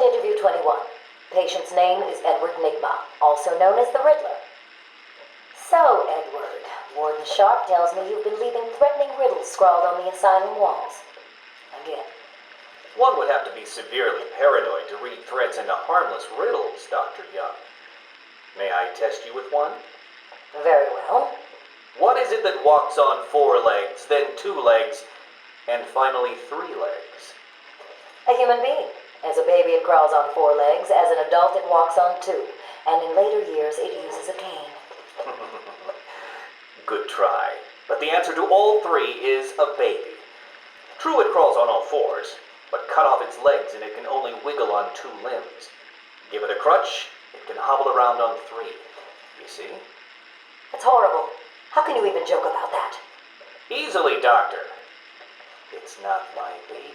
Interview 21. Patient's name is Edward Nigma, also known as the Riddler. So, Edward, Warden Sharp tells me you've been leaving threatening riddles scrawled on the asylum walls. Again. One would have to be severely paranoid to read threats into harmless riddles, Dr. Young. May I test you with one? Very well. What is it that walks on 4 legs, then 2 legs, and finally 3 legs? A human being. As a baby, it crawls on 4 legs. As an adult, it walks on 2. And in later years, it uses a cane. Good try. But the answer to all 3 is a baby. True, it crawls on all 4s, but cut off its legs and it can only wiggle on 2 limbs. Give it a crutch, it can hobble around on 3. You see? That's horrible. How can you even joke about that? Easily, Doctor. It's not my baby.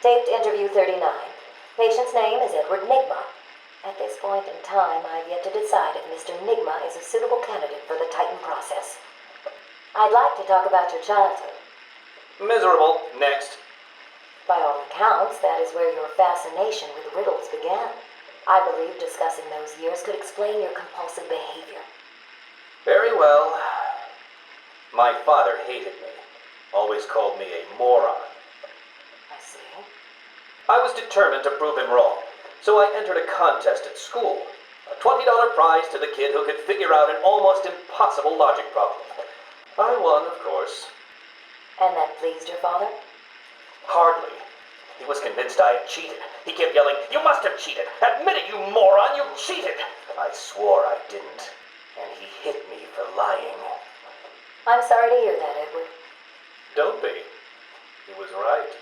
Taped Interview 39. Patient's name is Edward Nigma. At this point in time, I've yet to decide if Mr. Nigma is a suitable candidate for the Titan process. I'd like to talk about your childhood. Miserable. Next. By all accounts, that is where your fascination with riddles began. I believe discussing those years could explain your compulsive behavior. Very well. My father hated me. Always called me a moron. I see. I was determined to prove him wrong, so I entered a contest at school. A $20 prize to the kid who could figure out an almost impossible logic problem. I won, of course. And that pleased your father? Hardly. He was convinced I had cheated. He kept yelling, "You must have cheated! Admit it, you moron! You cheated!" I swore I didn't, and he hit me for lying. I'm sorry to hear that, Edward. Don't be. He was right.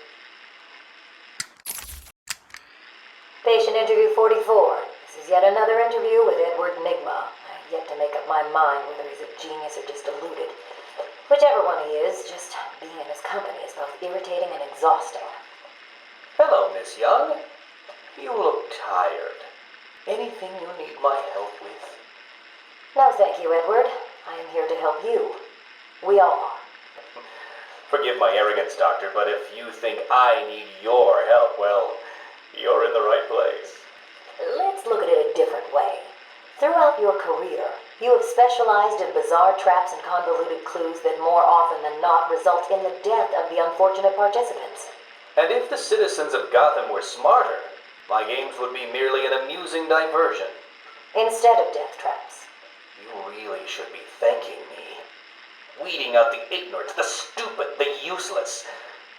Patient Interview 44. This is yet another interview with Edward Nigma. I've yet to make up my mind whether he's a genius or just deluded. Whichever one he is, just being in his company is both irritating and exhausting. Hello, Miss Young. You look tired. Anything you need my help with? No, thank you, Edward. I am here to help you. We all are. Forgive my arrogance, Doctor, but if you think I need your help, well, you're in the right place. Let's look at it a different way. Throughout your career, you have specialized in bizarre traps and convoluted clues that more often than not result in the death of the unfortunate participants. And if the citizens of Gotham were smarter, my games would be merely an amusing diversion. Instead of death traps. You really should be thanking me. Weeding out the ignorant, the stupid, the useless.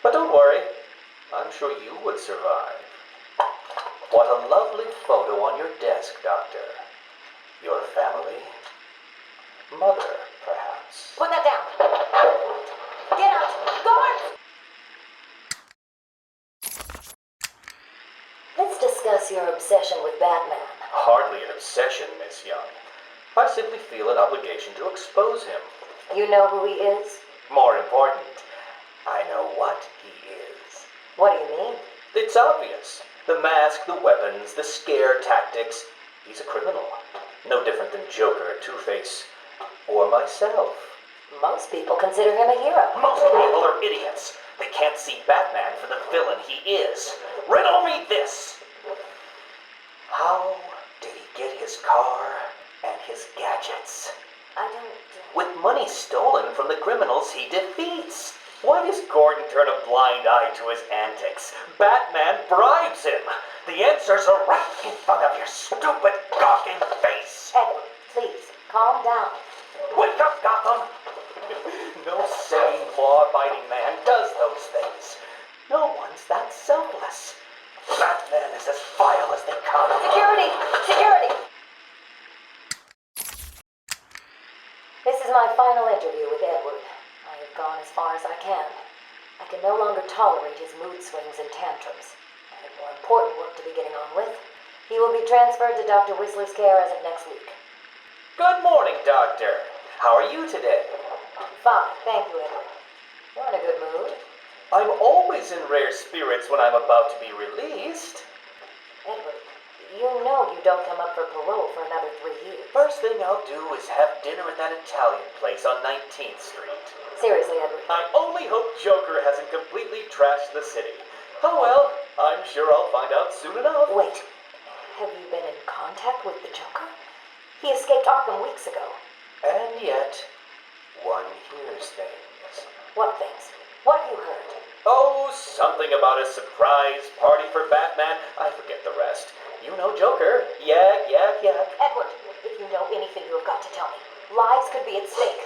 But don't worry, I'm sure you would survive. What a lovely photo on your desk, Doctor. Your family? Mother, perhaps. Put that down. Get out. Guard! Let's discuss your obsession with Batman. Hardly an obsession, Miss Young. I simply feel an obligation to expose him. You know who he is? More important, I know what he is. What do you mean? It's obvious. The mask, the weapons, the scare tactics. He's a criminal. No different than Joker, Two-Face, or myself. Most people consider him a hero. Most people are idiots. They can't see Batman for the villain he is. Riddle me this. How did he get his car and his gadgets? I don't... With money stolen from the criminals he defeats. Why does Gordon turn a blind eye to his antics? Batman bribes him. The answers are right in front of your stupid, gawking face. Edward, please, calm down. Wake up, Gotham! No sane, law-abiding man does those things. No one's that selfless. Batman is as vile as they come. Security! Security! This is my final interview with Edward. I have gone as far as I can. I can no longer tolerate his mood swings and tantrums. I have more important work to be getting on with. He will be transferred to Dr. Whistler's care as of next week. Good morning, Doctor. How are you today? Fine, thank you, Edward. You're in a good mood. I'm always in rare spirits when I'm about to be released. Edward, you know you don't come up for parole for another 3 years. First thing I'll do is have dinner at that Italian place on 19th Street. Seriously, Edward. I only hope Joker hasn't completely trapped trashed the city. Oh well, I'm sure I'll find out soon enough. Wait, have you been in contact with the Joker? He escaped Arkham weeks ago. And yet, one hears things. What things? What have you heard? Oh, something about a surprise party for Batman. I forget the rest. You know Joker. Yak, yak, yak. Edward, if you know anything, you have got to tell me. Lives could be at stake.